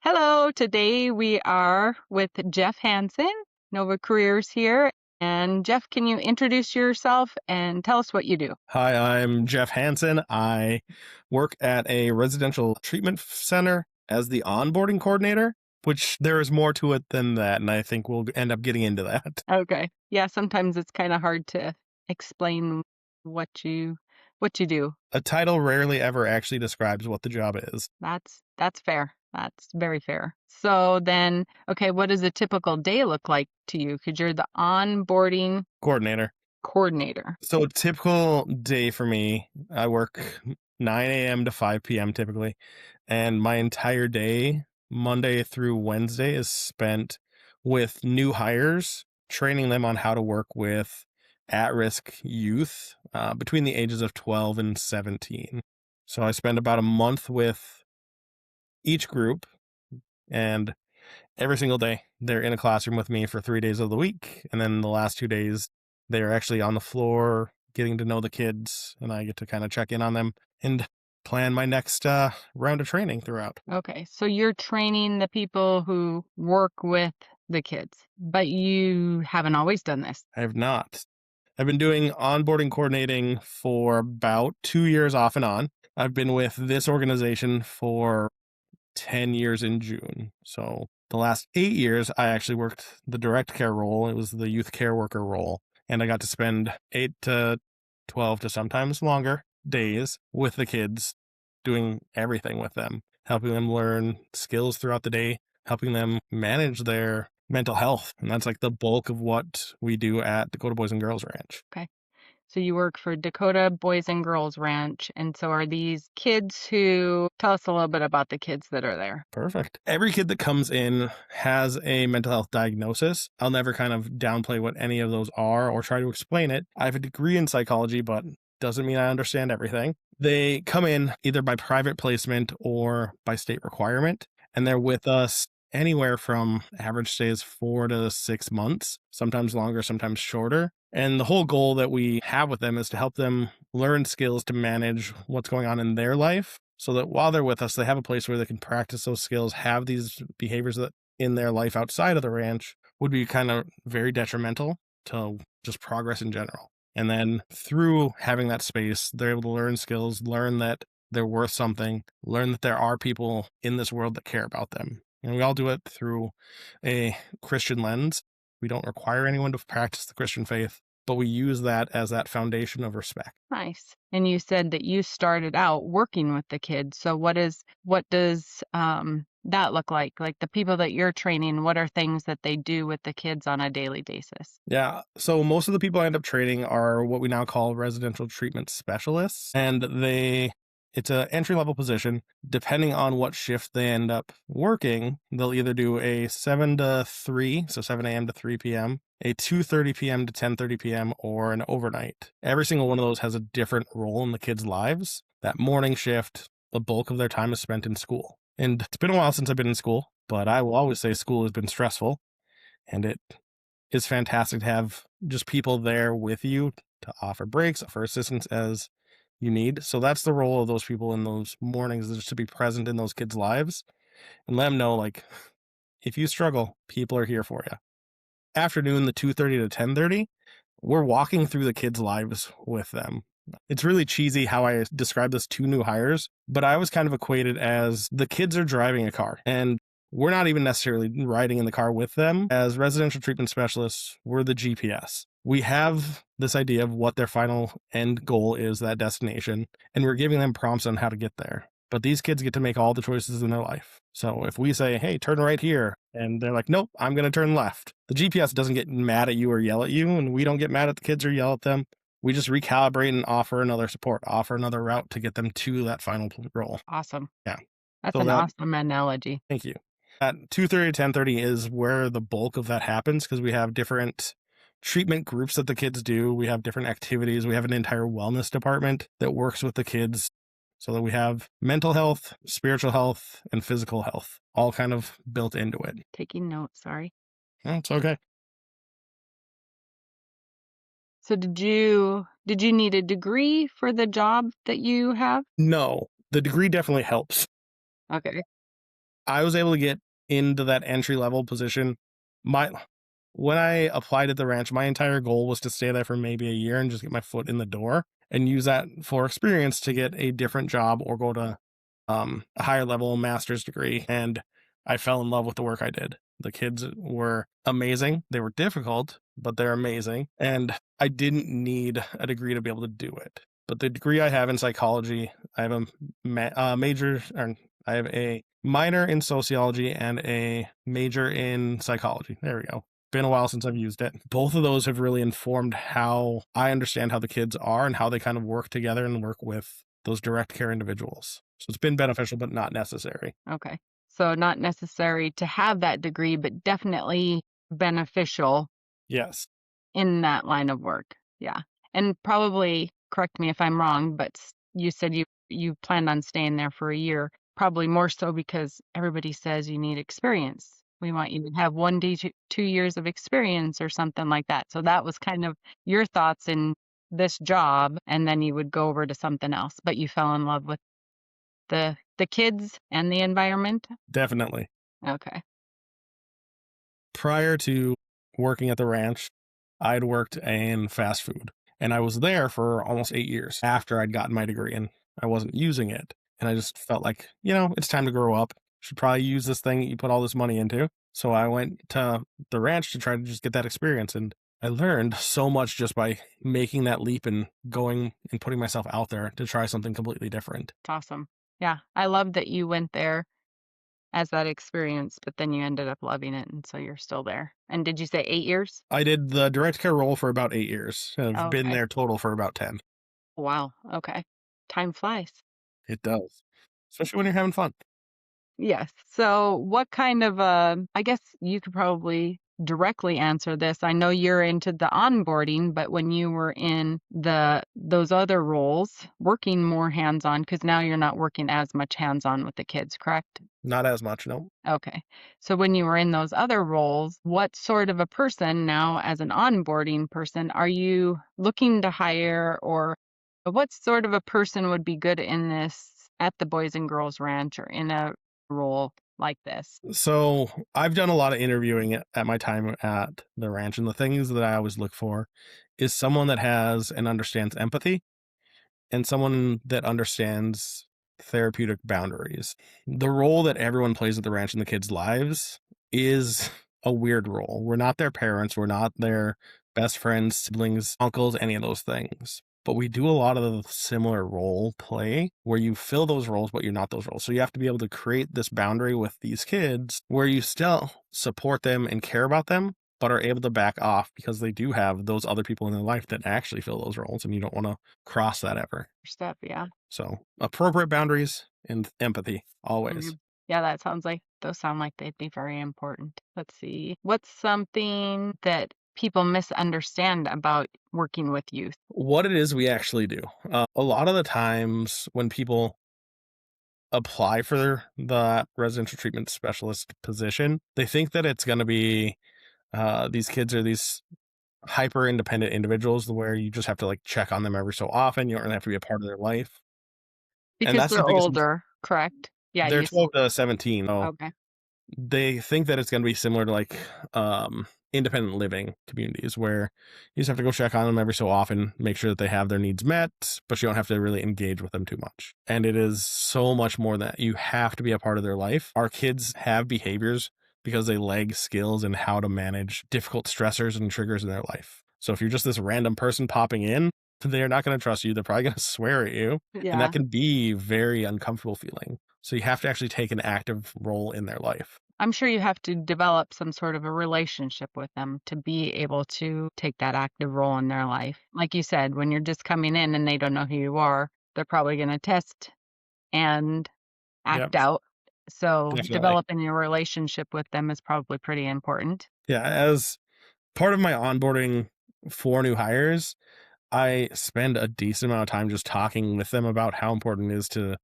Hello, today we are with Jeff Hanson, Nova Careers here. And Jeff, can you introduce yourself and tell us what you do? Hi, I'm Jeff Hanson. I work at a residential treatment center as the onboarding coordinator, which there is more to it than that, and I think we'll end up getting into that. Okay. Yeah, sometimes it's kind of hard to explain what you do. A title rarely ever actually describes what the job is. That's fair. That's very fair. So then, okay, what does a typical day look like to you? Because you're the onboarding Coordinator. coordinator. So a typical day for me, I work 9 a.m. to 5 p.m. typically, and my entire day, Monday through Wednesday, is spent with new hires, training them on how to work with at-risk youth between the ages of 12 and 17. So I spend about a month with each group, and every single day they're in a classroom with me for 3 days of the week, and then the last 2 days they're actually on the floor getting to know the kids, and I get to kind of check in on them and plan my next round of training throughout. Okay, so you're training the people who work with the kids, but you haven't always done this. I have not. I've been doing onboarding coordinating for about 2 years off and on. I've been with this organization for 10 years in June. So the last 8 years, I actually worked the direct care role. It was the youth care worker role. And I got to spend 8 to 12 to sometimes longer days with the kids, doing everything with them, helping them learn skills throughout the day, helping them manage their mental health. And that's like the bulk of what we do at Dakota Boys and Girls Ranch. Okay. So you work for Dakota Boys and Girls Ranch. And so are these kids who tell us a little bit about the kids that are there? Perfect. Every kid that comes in has a mental health diagnosis. I'll never kind of downplay what any of those are or try to explain it. I have a degree in psychology, but doesn't mean I understand everything. They come in either by private placement or by state requirement, and they're with us anywhere from average stays 4 to 6 months, sometimes longer, sometimes shorter. And the whole goal that we have with them is to help them learn skills to manage what's going on in their life so that while they're with us, they have a place where they can practice those skills, have these behaviors that in their life outside of the ranch would be kind of very detrimental to just progress in general. And then through having that space, they're able to learn skills, learn that they're worth something, learn that there are people in this world that care about them. And we all do it through a Christian lens. We don't require anyone to practice the Christian faith, but we use that as that foundation of respect. Nice. And you said that you started out working with the kids. So what does that look like? Like the people that you're training, what are things that they do with the kids on a daily basis? Yeah. So most of the people I end up training are what we now call residential treatment specialists. And it's an entry level position. Depending on what shift they end up working, they'll either do a 7 to 3, so 7 a.m. to 3 p.m., a 2:30 p.m. to 10:30 p.m., or an overnight. Every single one of those has a different role in the kids' lives. That morning shift, the bulk of their time is spent in school. And it's been a while since I've been in school, but I will always say school has been stressful. And it is fantastic to have just people there with you to offer breaks, offer assistance as you need. So that's the role of those people in those mornings, is to be present in those kids' lives and let them know, like, if you struggle, people are here for you. Afternoon, the 2:30 to 10:30, we're walking through the kids' lives with them. It's really cheesy how I describe this to new hires, but I always kind of equate it as the kids are driving a car and we're not even necessarily riding in the car with them. As residential treatment specialists, we're the GPS. We have this idea of what their final end goal is, that destination, and we're giving them prompts on how to get there. But these kids get to make all the choices in their life. So if we say, hey, turn right here, and they're like, nope, I'm going to turn left, the GPS doesn't get mad at you or yell at you, and we don't get mad at the kids or yell at them. We just recalibrate and offer another support, offer another route to get them to that final goal. Awesome. Yeah. That's So an that, awesome analogy. thank you. At 2:30 to 10:30 is where the bulk of that happens because we have different treatment groups that the kids do. We have different activities. We have an entire wellness department that works with the kids so that we have mental health, spiritual health, and physical health all kind of built into it. Taking notes, sorry. It's okay. So did you need a degree for the job that you have? No, the degree definitely helps. Okay. I was able to get into that entry level position. My When I applied at the ranch, my entire goal was to stay there for maybe a year and just get my foot in the door and use that for experience to get a different job or go to a higher level master's degree. And I fell in love with the work I did. The kids were amazing. They were difficult, but they're amazing. And I didn't need a degree to be able to do it. But the degree I have in psychology, I have a major, or I have a minor in sociology and a major in psychology. There we go. Been a while since I've used it. Both of those have really informed how I understand how the kids are and how they kind of work together and work with those direct care individuals. So it's been beneficial, but not necessary. Okay. So not necessary to have that degree, but definitely beneficial Yes, in that line of work. Yeah. And probably, correct me if I'm wrong, but you said you planned on staying there for a year, probably more so because everybody says you need experience. We want you to have 2 years of experience or something like that. So that was kind of your thoughts in this job, and then you would go over to something else, but you fell in love with the kids and the environment? definitely. Okay. Prior to working at the ranch, I'd worked in fast food and I was there for almost 8 years after I'd gotten my degree and I wasn't using it. And I just felt like, it's time to grow up. Should probably use this thing that you put all this money into. So I went to the ranch to try to just get that experience. And I learned so much just by making that leap and going and putting myself out there to try something completely different. It's awesome. Yeah. I love that you went there as that experience, but then you ended up loving it, and so you're still there. And did you say 8 years? I did the direct care role for about 8 years. I've been Okay. there total for about 10. Wow. Okay. Time flies. It does, especially when you're having fun. Yes. So what kind of I guess you could probably directly answer this. I know you're into the onboarding, but when you were in those other roles, working more hands-on, because now you're not working as much hands-on with the kids, correct? Not as much, no. Okay. So when you were in those other roles, what sort of a person now as an onboarding person are you looking to hire, or what sort of a person would be good in this at the Boys and Girls Ranch or in a role like this? So I've done a lot of interviewing at my time at the ranch, and the things that I always look for is someone that has and understands empathy and someone that understands therapeutic boundaries. The role that everyone plays at the ranch in the kids' lives is a weird role. We're not their parents, we're not their best friends, siblings, uncles, any of those things. But we do a lot of the similar role play where you fill those roles, but you're not those roles. So you have to be able to create this boundary with these kids where you still support them and care about them, but are able to back off because they do have those other people in their life that actually fill those roles, and you don't want to cross that ever. Step, yeah. So appropriate boundaries and empathy always. Mhm. Yeah, those sound like they'd be very important. Let's see. What's something that people misunderstand about working with youth? What it is we actually do. A lot of the times when people apply for the residential treatment specialist position, they think that it's going to be these kids are these hyper independent individuals where you just have to like check on them every so often. You don't really have to be a part of their life. And Because that's the they're biggest, older, correct? Yeah, they're 12 to 17. So okay. they think that it's going to be similar to like independent living communities where you just have to go check on them every so often, make sure that they have their needs met, but you don't have to really engage with them too much. And it is so much more that you have to be a part of their life. Our kids have behaviors because they lack skills in how to manage difficult stressors and triggers in their life. So if you're just this random person popping in, they're not going to trust you. They're probably going to swear at you. And that Yeah. can be very uncomfortable feeling. So you have to actually take an active role in their life. I'm sure you have to develop some sort of a relationship with them to be able to take that active role in their life. Like you said, when you're just coming in and they don't know who you are, they're probably going to test and Yep, act out. So definitely. developing a relationship with them is probably pretty important. Yeah, as part of my onboarding for new hires, I spend a decent amount of time just talking with them about how important it is to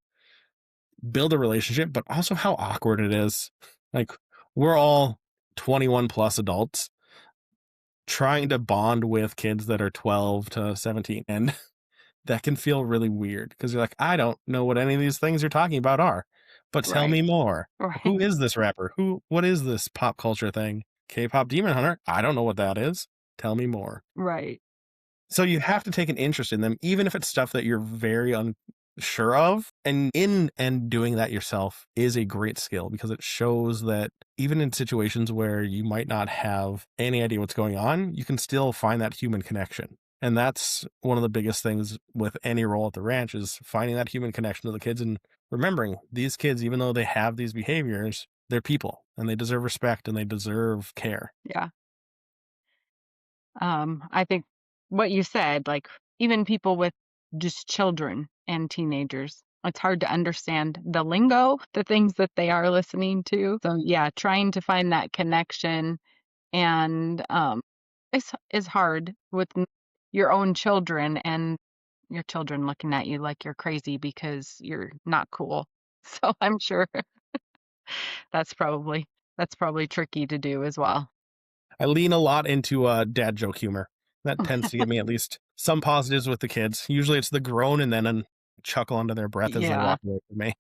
build a relationship, but also how awkward it is. Like, we're all 21 plus adults trying to bond with kids that are 12 to 17. And that can feel really weird because you're like, I don't know what any of these things you're talking about are. But tell Right. me more. Right. Who is this rapper? What is this pop culture thing? K-pop Demon Hunter? I don't know what that is. Tell me more. Right. So you have to take an interest in them, even if it's stuff that you're very unsure of. And doing that yourself is a great skill because it shows that even in situations where you might not have any idea what's going on, you can still find that human connection. And that's one of the biggest things with any role at the ranch is finding that human connection to the kids and remembering these kids, even though they have these behaviors, they're people and they deserve respect and they deserve care. Yeah. I think what you said, like even people with just children and teenagers, it's hard to understand the lingo, the things that they are listening to. So yeah, trying to find that connection and is hard with your own children and your children looking at you like you're crazy because you're not cool. So I'm sure that's probably that's probably tricky to do as well. I lean a lot into dad joke humor. That tends to give me at least some positives with the kids. Usually it's the groan and then a chuckle under their breath as they Yeah, walk away from me.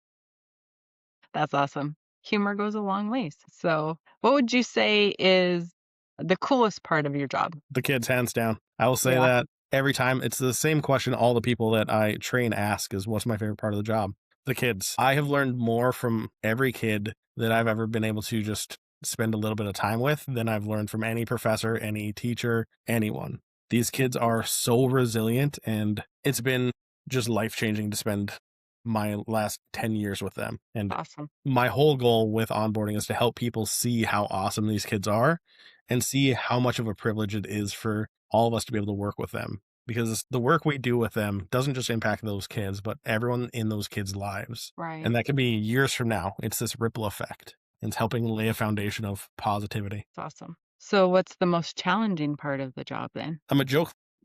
that's awesome. Humor goes a long ways. So, what would you say is the coolest part of your job? The kids, hands down. I will say Yeah. that every time. It's the same question all the people that I train ask is what's my favorite part of the job? The kids. I have learned more from every kid that I've ever been able to just spend a little bit of time with than I've learned from any professor, any teacher, anyone. These kids are so resilient and it's been just life changing to spend my last 10 years with them. And Awesome. my whole goal with onboarding is to help people see how awesome these kids are and see how much of a privilege it is for all of us to be able to work with them. Because the work we do with them doesn't just impact those kids, but everyone in those kids' lives. Right. And that could be years from now. It's this ripple effect. It's helping lay a foundation of positivity. That's awesome. So, what's the most challenging part of the job then? I'm a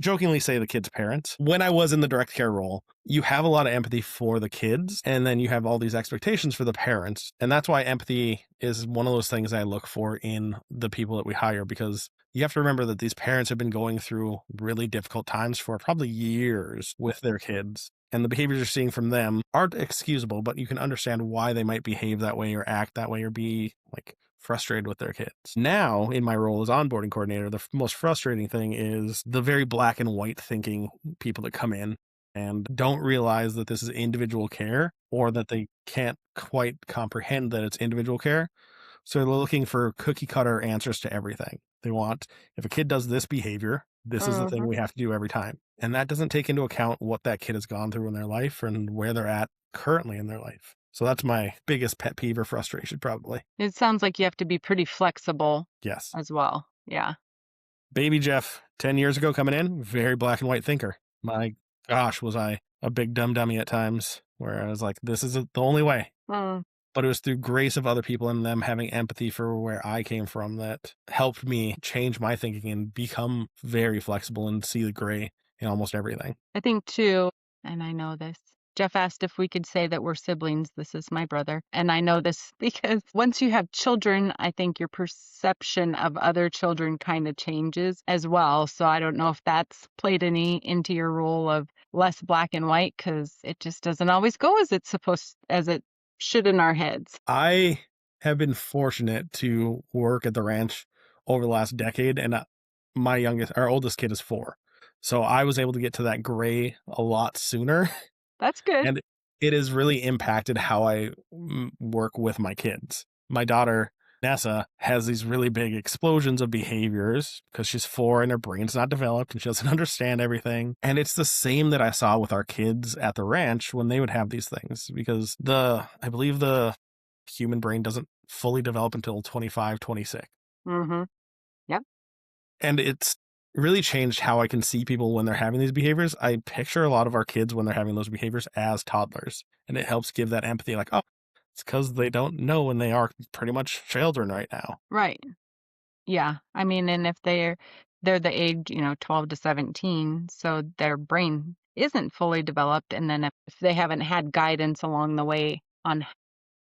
jokingly say the kids' parents. When I was in the direct care role, you have a lot of empathy for the kids, and then you have all these expectations for the parents. And that's why empathy is one of those things I look for in the people that we hire, because you have to remember that these parents have been going through really difficult times for probably years with their kids. And the behaviors you're seeing from them aren't excusable, but you can understand why they might behave that way or act that way or be like frustrated with their kids. Now, in my role as onboarding coordinator, the most frustrating thing is the very black and white thinking people that come in and don't realize that this is individual care or that they can't quite comprehend that it's individual care. So they're looking for cookie cutter answers to everything. They want, if a kid does this behavior, this is the thing Mhm. we have to do every time. And that doesn't take into account what that kid has gone through in their life and where they're at currently in their life. So that's my biggest pet peeve or frustration, probably. It sounds like you have to be pretty flexible Yes. as well. Yeah. Baby Jeff, 10 years ago coming in, very black and white thinker. My gosh, was I a big dumb dummy at times where I was like, this is the only way. Mm, But it was through grace of other people and them having empathy for where I came from that helped me change my thinking and become very flexible and see the gray in almost everything. I think too, and I know this. Jeff asked if we could say that we're siblings. This is my brother. And I know this because once you have children, I think your perception of other children kind of changes as well. So I don't know if that's played any into your role of less black and white because it just doesn't always go as it's supposed as it should in our heads. I have been fortunate to work at the ranch over the last decade, and our oldest kid is 4. So I was able to get to that gray a lot sooner. That's good. And it has really impacted how I work with my kids. My daughter, Nessa, has these really big explosions of behaviors because she's 4 and her brain's not developed and she doesn't understand everything. And it's the same that I saw with our kids at the ranch when they would have these things because I believe the human brain doesn't fully develop until 25, 26. Mm-hmm. Yep. And it's really changed how I can see people when they're having these behaviors. I picture a lot of our kids when they're having those behaviors as toddlers, and it helps give that empathy like, oh, it's because they don't know when they are pretty much children right now. Right. Yeah. I mean, and if they're the age, 12 to 17, so their brain isn't fully developed. And then if they haven't had guidance along the way on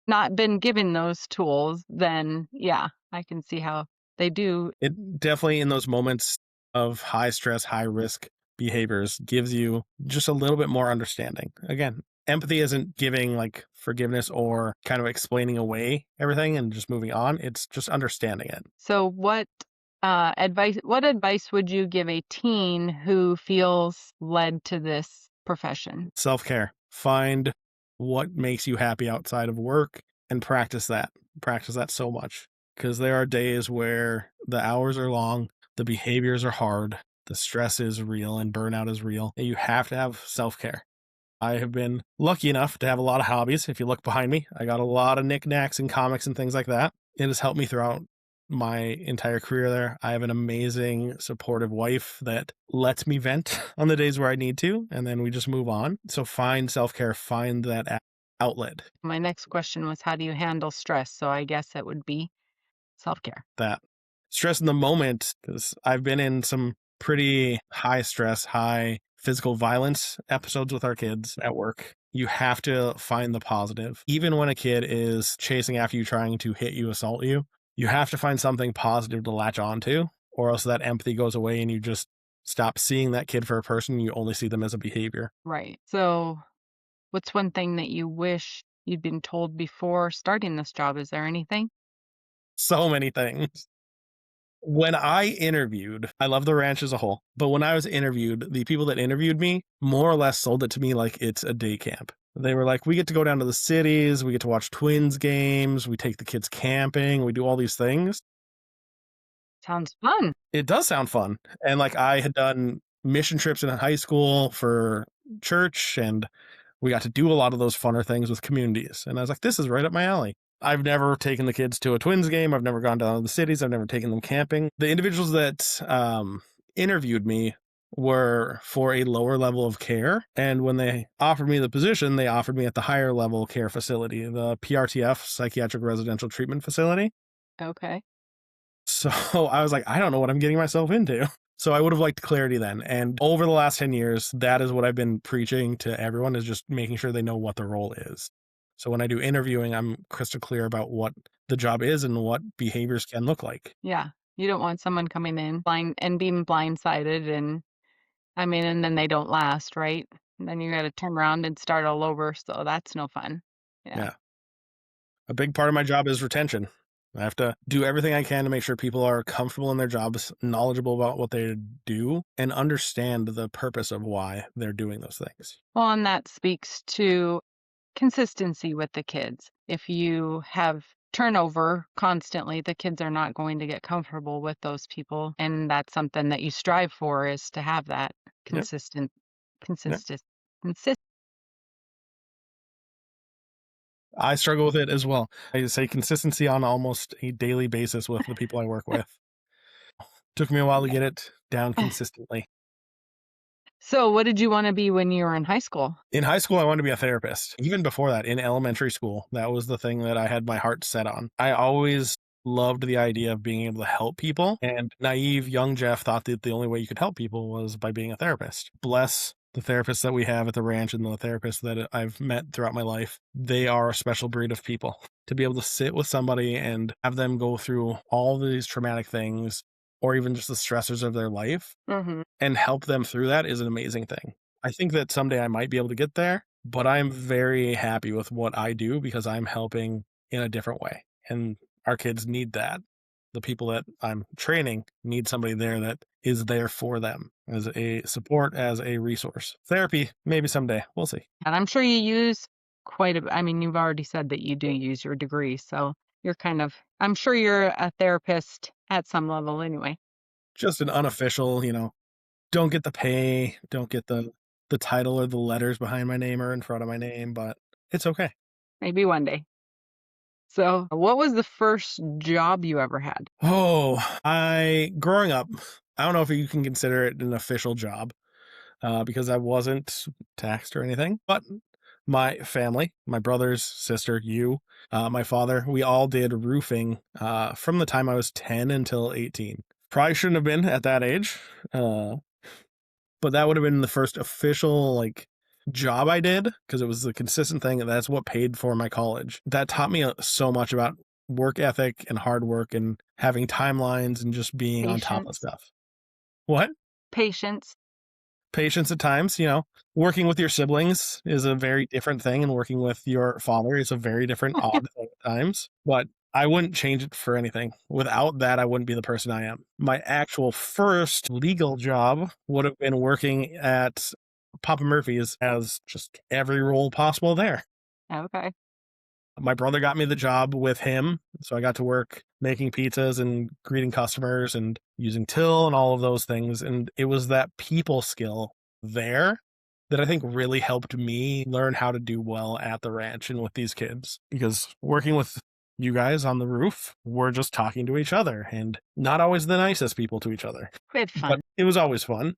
not been given those tools, then yeah, I can see how they do. It definitely, in those moments of high stress, high risk behaviors, gives you just a little bit more understanding. Again, Empathy isn't giving like forgiveness or kind of explaining away everything and just moving on. It's just understanding it. So what advice would you give a teen who feels led to this profession? Self care. Find what makes you happy outside of work and practice that. Practice that so much because there are days where the hours are long, the behaviors are hard, the stress is real, and burnout is real. And you have to have self care. I have been lucky enough to have a lot of hobbies. If you look behind me, I got a lot of knickknacks and comics and things like that. It has helped me throughout my entire career there. I have an amazing, supportive wife that lets me vent on the days where I need to, and then we just move on. So find self care, find that outlet. My next question was, how do you handle stress? So I guess it would be self-care. That stress in the moment, because I've been in some pretty high stress, high physical violence episodes with our kids at work. You have to find the positive. Even when a kid is chasing after you, trying to hit you, assault you, you have to find something positive to latch onto, or else that empathy goes away and you just stop seeing that kid for a person. You only see them as a behavior. Right. So what's one thing that you wish you'd been told before starting this job? Is there anything? So many things. When I interviewed, I love the ranch as a whole, but when I was interviewed, the people that interviewed me more or less sold it to me like it's a day camp. They were like, we get to go down to the cities, we get to watch Twins games, we take the kids camping, we do all these things. Sounds fun. It does sound fun. And like I had done mission trips in high school for church, and we got to do a lot of those funner things with communities. And I was like, this is right up my alley. I've never taken the kids to a Twins game. I've never gone down to the cities. I've never taken them camping. The individuals that interviewed me were for a lower level of care. And when they offered me the position, they offered me at the higher level care facility, the PRTF, Psychiatric Residential Treatment Facility. Okay. So I was like, I don't know what I'm getting myself into. So I would have liked clarity then. And over the last 10 years, that is what I've been preaching to everyone, is just making sure they know what the role is. So when I do interviewing, I'm crystal clear about what the job is and what behaviors can look like. Yeah. You don't want someone coming in blind and being blindsided and then they don't last, right? And then you got to turn around and start all over. So that's no fun. Yeah. Yeah. A big part of my job is retention. I have to do everything I can to make sure people are comfortable in their jobs, knowledgeable about what they do, and understand the purpose of why they're doing those things. Well, and that speaks to consistency with the kids. If you have turnover constantly, the kids are not going to get comfortable with those people. And that's something that you strive for, is to have that Yep. consistent, Yep. consistent, consistent. I struggle with it as well. I say consistency on almost a daily basis with the people I work with. Took me a while to get it down consistently. So, what did you want to be when you were in high school? In high school, I wanted to be a therapist. Even before that, in elementary school, that was the thing that I had my heart set on. I always loved the idea of being able to help people. And naive young Jeff thought that the only way you could help people was by being a therapist. Bless the therapists that we have at the ranch and the therapists that I've met throughout my life. They are a special breed of people. To be able to sit with somebody and have them go through all these traumatic things, or even just the stressors of their life, Mm-hmm. and help them through that is an amazing thing. I think that someday I might be able to get there, but I'm very happy with what I do because I'm helping in a different way. And our kids need that. The people that I'm training need somebody there that is there for them as a support, as a resource. Therapy, maybe someday. We'll see. And I'm sure you use you've already said that you do use your degree. So, I'm sure you're a therapist at some level anyway. Just an unofficial, don't get the pay, don't get the title or the letters behind my name or in front of my name, but it's okay. Maybe one day. So, what was the first job you ever had? Oh, growing up, I don't know if you can consider it an official job because I wasn't taxed or anything, but my family, my brothers, sister, my father, we all did roofing from the time I was 10 until 18. Probably shouldn't have been at that age, uh, but that would have been the first official job I did because it was the consistent thing, and that's what paid for my college. That taught me so much about work ethic and hard work and having timelines and just being on top of Patience. stuff. What? Patience. patience at times. Working with your siblings is a very different thing, and working with your father is a very different, odd thing at times. But I wouldn't change it for anything. Without that, I wouldn't be the person I am. My actual first legal job would have been working at Papa Murphy's as just every role possible there. Okay. My brother got me the job with him, so I got to work making pizzas and greeting customers and using till and all of those things. And it was that people skill there that I think really helped me learn how to do well at the ranch and with these kids. Because working with you guys on the roof, we're just talking to each other and not always the nicest people to each other, We had but fun. it was always fun.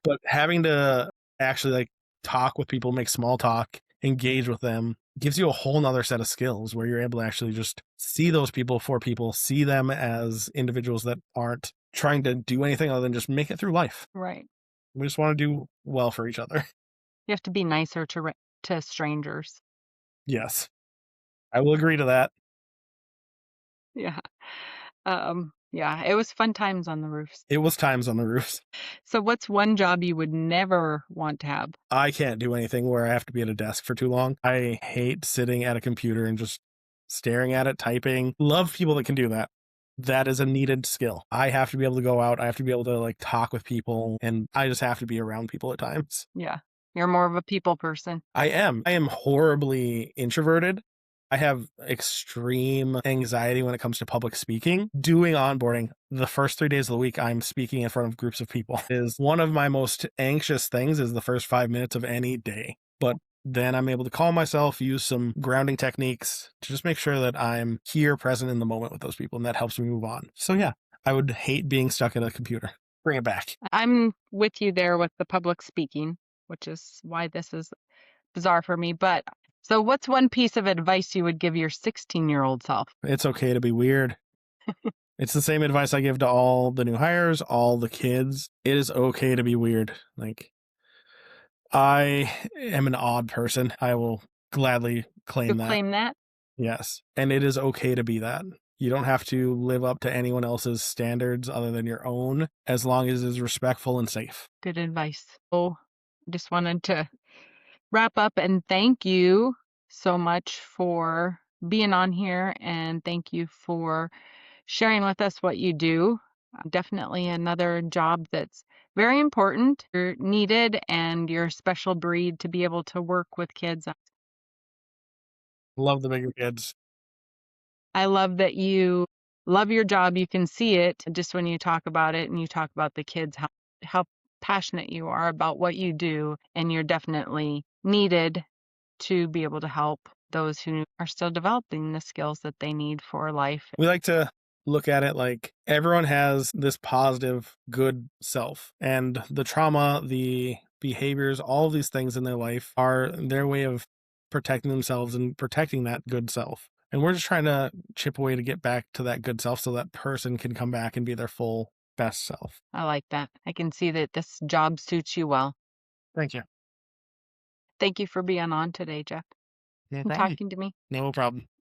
But having to actually like talk with people, make small talk, engage with them gives you a whole nother set of skills where you're able to actually just see those people for people, see them as individuals that aren't trying to do anything other than just make it through life. Right. We just want to do well for each other. You have to be nicer to strangers. Yes, I will agree to that. Yeah. Yeah, it was fun times on the roofs. It was times on the roofs. So what's one job you would never want to have? I can't do anything where I have to be at a desk for too long. I hate sitting at a computer and just staring at it, typing. Love people that can do that. That is a needed skill. I have to be able to go out. I have to be able to like talk with people, and I just have to be around people at times. Yeah. You're more of a people person. I am. I am horribly introverted. I have extreme anxiety when it comes to public speaking. Doing onboarding, the first 3 days of the week, I'm speaking in front of groups of people. Is one of my most anxious things is the first 5 minutes of any day. But then I'm able to calm myself, use some grounding techniques to just make sure that I'm here present in the moment with those people, and that helps me move on. So yeah, I would hate being stuck at a computer. Bring it back. I'm with you there with the public speaking, which is why this is bizarre for me. But so what's one piece of advice you would give your 16-year-old self? It's okay to be weird. It's the same advice I give to all the new hires, all the kids. It is okay to be weird. Like, I am an odd person. I will gladly You claim that. claim that? Yes. And it is okay to be that. You don't have to live up to anyone else's standards other than your own, as long as it is respectful and safe. Good advice. Oh, just wanted to wrap up and thank you so much for being on here, and thank you for sharing with us what you do. Definitely another job that's very important. You're needed and you're a special breed to be able to work with kids. Love the bigger kids. I love that you love your job. You can see it just when you talk about it and you talk about the kids, how passionate you are about what you do, and you're definitely needed to be able to help those who are still developing the skills that they need for life. We like to look at it like everyone has this positive, good self, and the trauma, the behaviors, all of these things in their life are their way of protecting themselves and protecting that good self. And we're just trying to chip away to get back to that good self so that person can come back and be their full best self. I like that. I can see that this job suits you well. Thank you. Thank you for being on today, Jeff, Yeah, and thank you. talking to me. No problem.